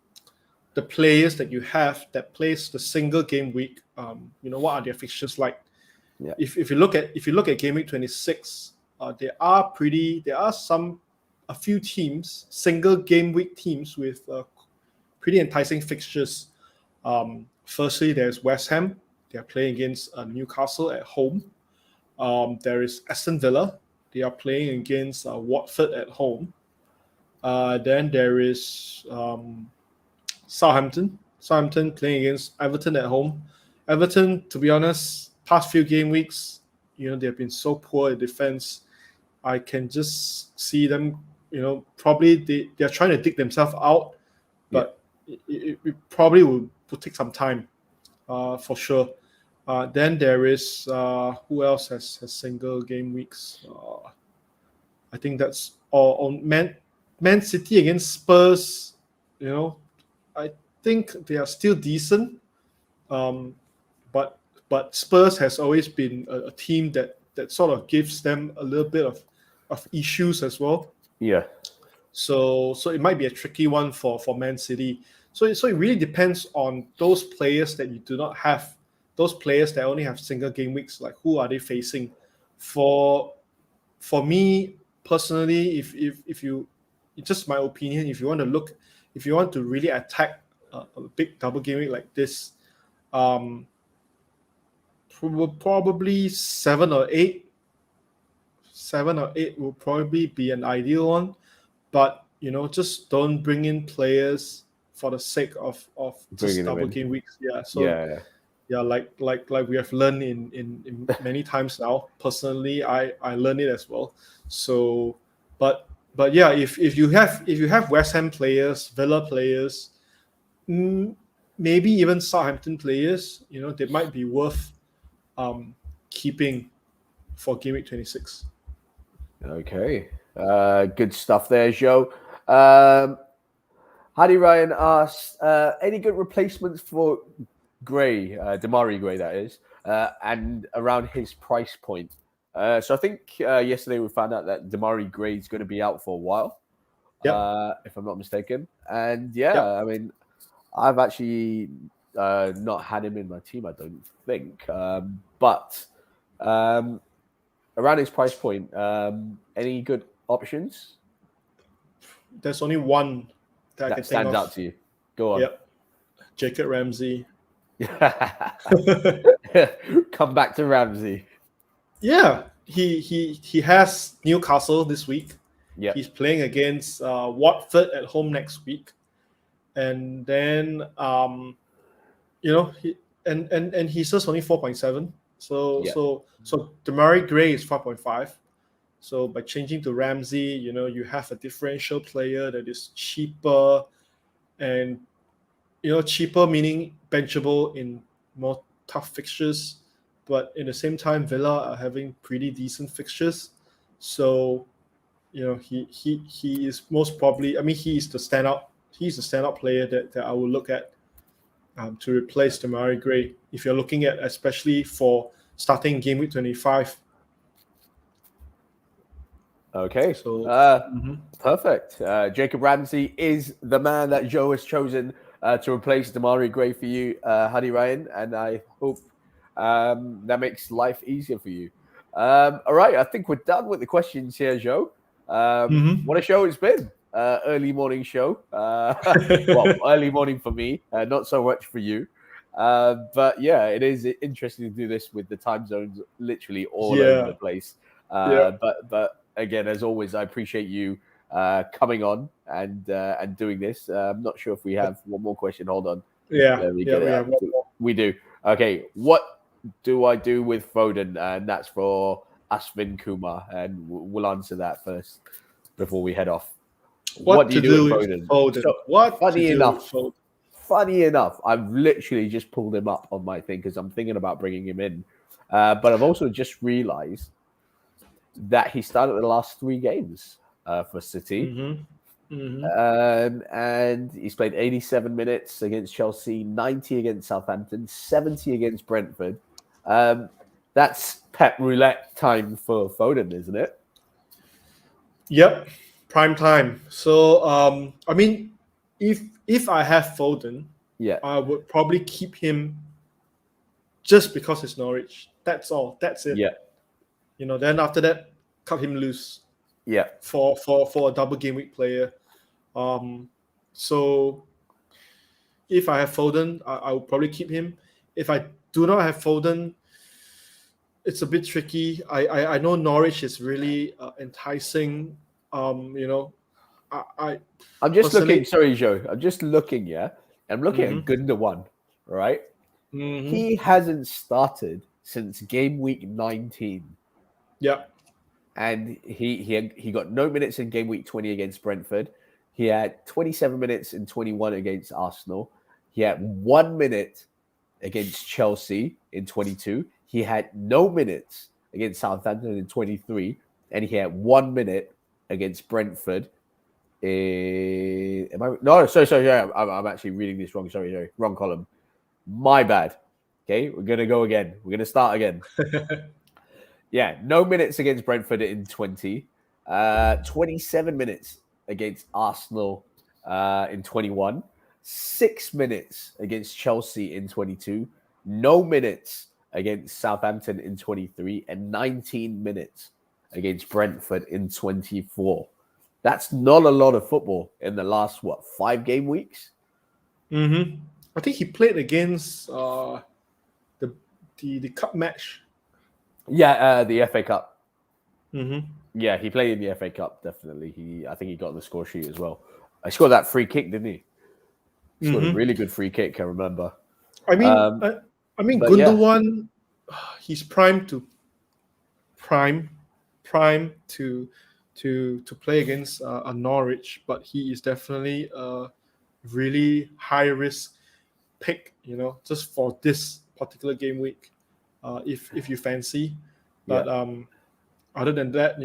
the players that you have that plays the single game week. What are their fixtures like? Yeah. If you look at game week 26, there are a few teams, single game week teams with pretty enticing fixtures. Firstly, there's West Ham. They are playing against Newcastle at home. There is Aston Villa. They are playing against Watford at home. Then there is Southampton. Southampton playing against Everton at home. Everton, to be honest, past few game weeks, they've been so poor in defense. I can just see them, probably they're trying to dig themselves out, but it probably will take some time, for sure. Then there is who else has single game weeks? I think that's all. On Man City against Spurs. I think they are still decent, but Spurs has always been a team that sort of gives them a little bit of issues as well. Yeah. So it might be a tricky one for Man City. So it really depends on those players that you do not have, those players that only have single game weeks. Like, who are they facing? For me personally, if you, it's just my opinion, if you want to really attack a big double game week like this, probably 7 or 8 will probably be an ideal one. But just don't bring in players for the sake of just double game weeks. Yeah. So yeah, like we have learned in many times now. Personally, I learned it as well. So, but yeah, if you have West Ham players, Villa players, maybe even Southampton players, they might be worth keeping for game week 26. Okay. Good stuff there, Joe. Hadi Ryan asked, any good replacements for Gray, Damari Gray, that is, and around his price point? So I think yesterday we found out that Damari Gray is going to be out for a while, if I'm not mistaken. And I mean, I've actually not had him in my team, I don't think. But around his price point, any good options? There's only one that I can think stands of. out to you. Go on. Yep. Jacob Ramsey. Come back to Ramsey. Yeah, he has Newcastle this week. Yeah, he's playing against Watford at home next week, and then he's just only 4.7. So Damari Gray is 5.5. So by changing to Ramsey, you have a differential player that is cheaper, and cheaper meaning benchable in more tough fixtures, but in the same time, Villa are having pretty decent fixtures. So, he is most probably. I mean, he's the standout player that I will look at to replace Damari Gray. If you're looking at, especially for starting game week 25. Okay, so perfect. Jacob Ramsey is the man that Joe has chosen to replace Damari Gray for you, Hadi Ryan, and I hope that makes life easier for you. All right, I think we're done with the questions here, Joe. What a show it's been. Early morning show. Well, early morning for me, not so much for you. But yeah, it is interesting to do this with the time zones literally all over the place. But again, as always, I appreciate you coming on and doing this. I'm not sure if we have one more question. Hold on. We do. Okay, what do I do with Foden? And that's for Ashvin Kumar, and we'll answer that first before we head off. What do you do with Foden? So, funny enough, I've literally just pulled him up on my thing because I'm thinking about bringing him in. But I've also just realized that he started the last 3 games for City. And he's played 87 minutes against Chelsea, 90 against Southampton, 70 against Brentford. That's Pep roulette time for Foden, isn't it? Yep, prime time. So, I mean, if I have Foden, I would probably keep him just because it's Norwich. That's all. That's it. Yeah. Then after that, cut him loose. Yeah. For a double game week player. So if I have Foden, I will probably keep him. If I do not have Foden, it's a bit tricky. I know Norwich is really enticing. I'm just looking. Sorry, Joe. I'm just looking. Yeah, I'm looking at Gundogan. Right. He hasn't started since game week 19. Yeah. And he got no minutes in game week 20 against Brentford. He had 27 minutes in 21 against Arsenal. He had 1 minute against Chelsea in 22. He had no minutes against Southampton in 23. And he had 1 minute against Brentford. Sorry. Yeah, I'm actually reading this wrong. Sorry, wrong column. My bad. Okay, we're going to go again. We're going to start again. Yeah, no minutes against Brentford in 20. 27 minutes against Arsenal in 21. 6 minutes against Chelsea in 22. No minutes against Southampton in 23. And 19 minutes against Brentford in 24. That's not a lot of football in the last, 5 game weeks? I think he played against the cup match. Yeah, the FA Cup. Yeah, he played in the FA Cup, definitely. I think he got on the score sheet as well. He scored that free kick, didn't he? He scored a really good free kick, I remember. I mean, Gundogan, he's primed to play against a Norwich, but he is definitely a really high risk pick, just for this particular game week. If you fancy, but other than that,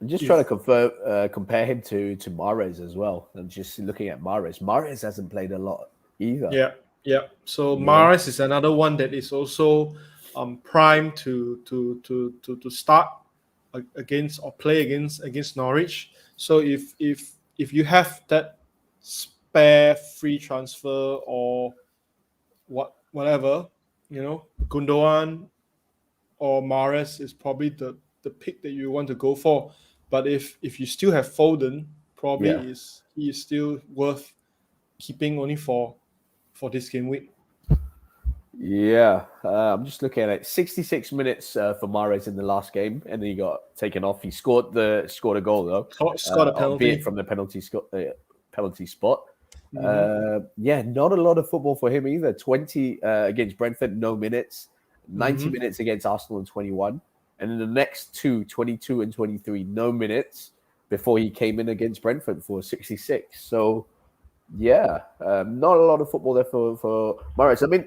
I'm just trying to compare him to Mahrez as well. I'm just looking at Mahrez. Mahrez hasn't played a lot either. Yeah. So You know? Mahrez is another one that is also primed to start against or play against Norwich. So if you have that spare free transfer or whatever, Gundogan or Mahrez is probably the pick that you want to go for. But if you still have Foden, probably Yeah. he is still worth keeping only for this game week. Yeah, I'm just looking at it. 66 minutes for Mahrez in the last game, and then he got taken off. He scored a goal though, Scored a penalty. albeit from the penalty spot. Mm-hmm. Yeah, not a lot of football for him either. 20 against Brentford, no minutes. 90 Mm-hmm. minutes against Arsenal in 21, and then the next 22 and 23, no minutes before he came in against Brentford for 66. So yeah, not a lot of football there for Mahrez. I mean,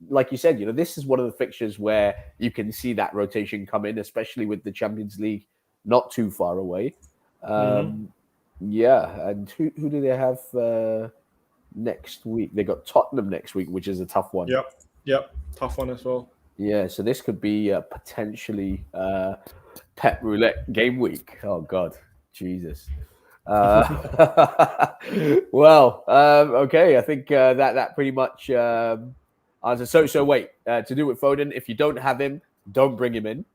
like you said, this is one of the fixtures where you can see that rotation come in, especially with the Champions League not too far away. Yeah, and who do they have next week? They got Tottenham next week, which is a tough one. Yep, tough one as well. Yeah, so this could be potentially Pep Roulette game week. Oh God, Jesus. Well, okay. I think that pretty much answers. So wait. To do with Foden, if you don't have him, don't bring him in.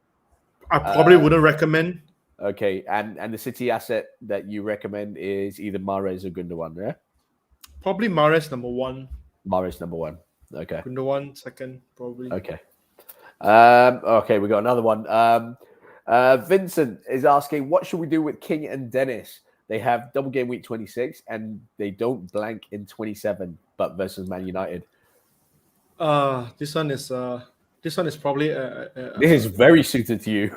I probably wouldn't recommend. Okay, and the City asset that you recommend is either Mahrez or Gundogan, yeah? Probably Mahrez number one. Mahrez number one. Okay. Gundogan second, probably. Okay. Okay, we got another one. Vincent is asking, what should we do with King and Dennis? They have double game week 26 and they don't blank in 27, but versus Man United. This one is probably this is very suited to you.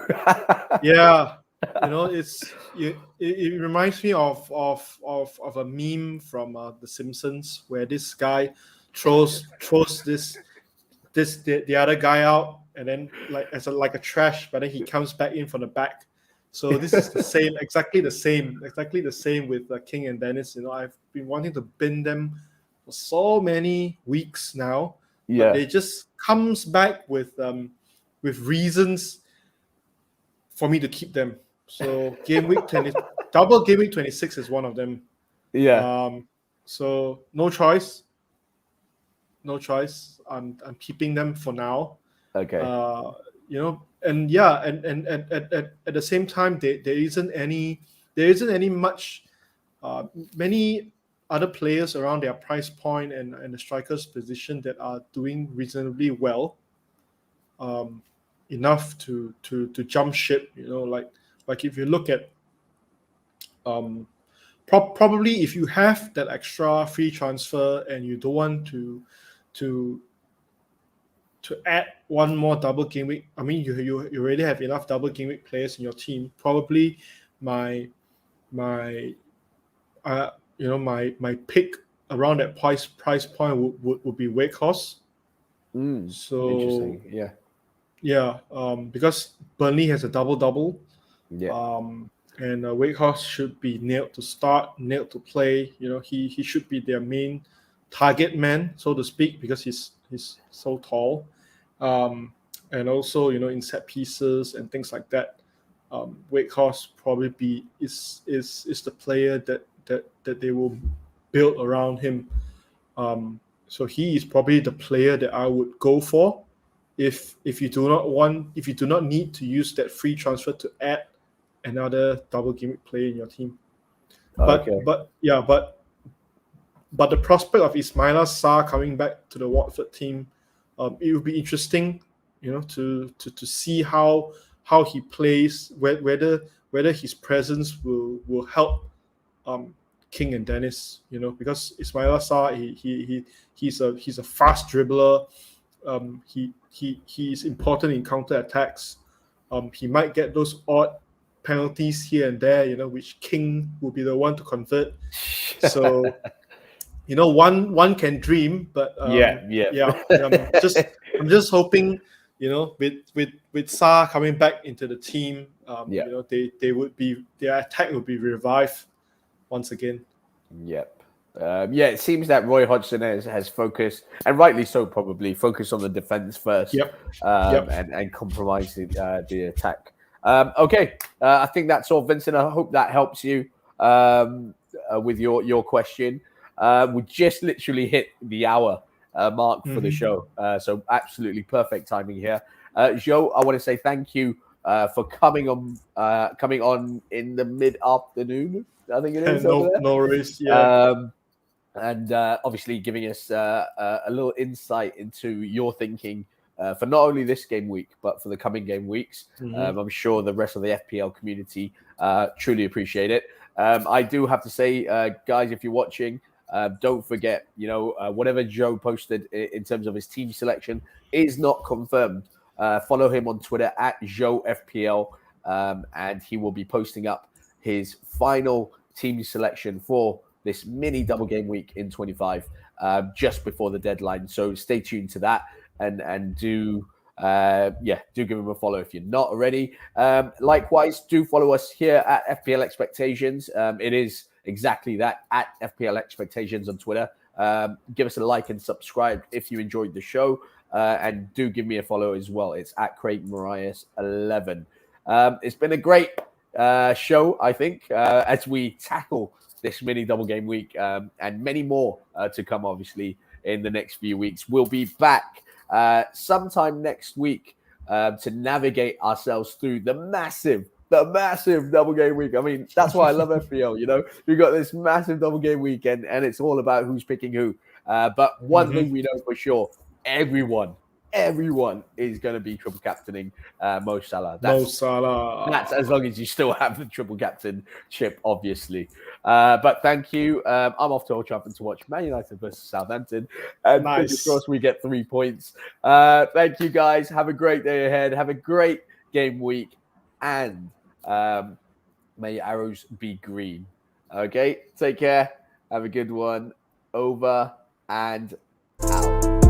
Yeah, it reminds me of a meme from The Simpsons where this guy throws the other guy out and then like a trash, but then he comes back in from the back. So this is the same, exactly the same with King and Dennis. I've been wanting to bin them for so many weeks now, but they just comes back with reasons for me to keep them. So double game week 26 is one of them. Yeah. So no choice. I'm keeping them for now. Okay. And at the same time, there isn't any much many other players around their price point and the striker's position that are doing reasonably well, enough to jump ship. Like if you look at probably if you have that extra free transfer and you don't want to add one more double game week. I mean, you already have enough double game week players in your team. Probably my pick around that price point would be Wakehorse. So interesting. Yeah. Because Burnley has a double. Yeah. And Wakehorse should be nailed to start, nailed to play. He should be their main target man, so to speak, because he's so tall. And also, in set pieces and things like that, Wakehorse probably is the player that they will build around him. So he is probably the player that I would go for if you do not need to use that free transfer to add another double gimmick player in your team. But the prospect of Ismaila Sarr coming back to the Watford team, it will be interesting, to see how he plays, whether his presence will help King and Dennis, because Ismaila Sarr, he's a fast dribbler. He is important in counter attacks. He might get those odd penalties here and there, which King will be the one to convert. So one can dream, but I'm just hoping you know, with Sa coming back into the team, Yeah. you know, their attack would be revived once again. Yep. Yeah, it seems that Roy Hodgson has focused, and rightly so, probably focused on the defense first, Yep. Yep. and compromise the attack. Okay, I think that's all, Vincent. I hope that helps you with your question. We just literally hit the hour mark for the show, so absolutely perfect timing here. Joe, I want to say thank you for coming on in the mid-afternoon. I think it is over there. No worries. Yeah. And obviously giving us a little insight into your thinking for not only this game week, but for the coming game weeks. I'm sure the rest of the FPL community truly appreciate it. I do have to say, guys, if you're watching, don't forget, whatever Joe posted in terms of his team selection is not confirmed. Follow him on Twitter at JoeFPL, and he will be posting up his final team selection for this mini double game week in 25 just before the deadline. So stay tuned to that and do give him a follow if you're not already. Likewise, do follow us here at FPL Expectations. It is exactly that, at FPL Expectations on Twitter. Give us a like and subscribe if you enjoyed the show. And do give me a follow as well. It's at Craig Marias 11. It's been a great show, I think, as we tackle this mini double game week and many more to come, obviously, in the next few weeks. We'll be back sometime next week to navigate ourselves through the massive double game week. I mean, that's why I love FPL. We've got this massive double game week, and it's all about who's picking who. But one thing we know for sure, everyone is going to be triple captaining Mo Salah. Mo Salah. That's as long as you still have the triple captain chip, obviously. But thank you. I'm off to Old Trafford to watch Man United versus Southampton. And fingers crossed we get 3 points. Thank you, guys. Have a great day ahead. Have a great game week. And may your arrows be green. Okay, take care. Have a good one. Over and out.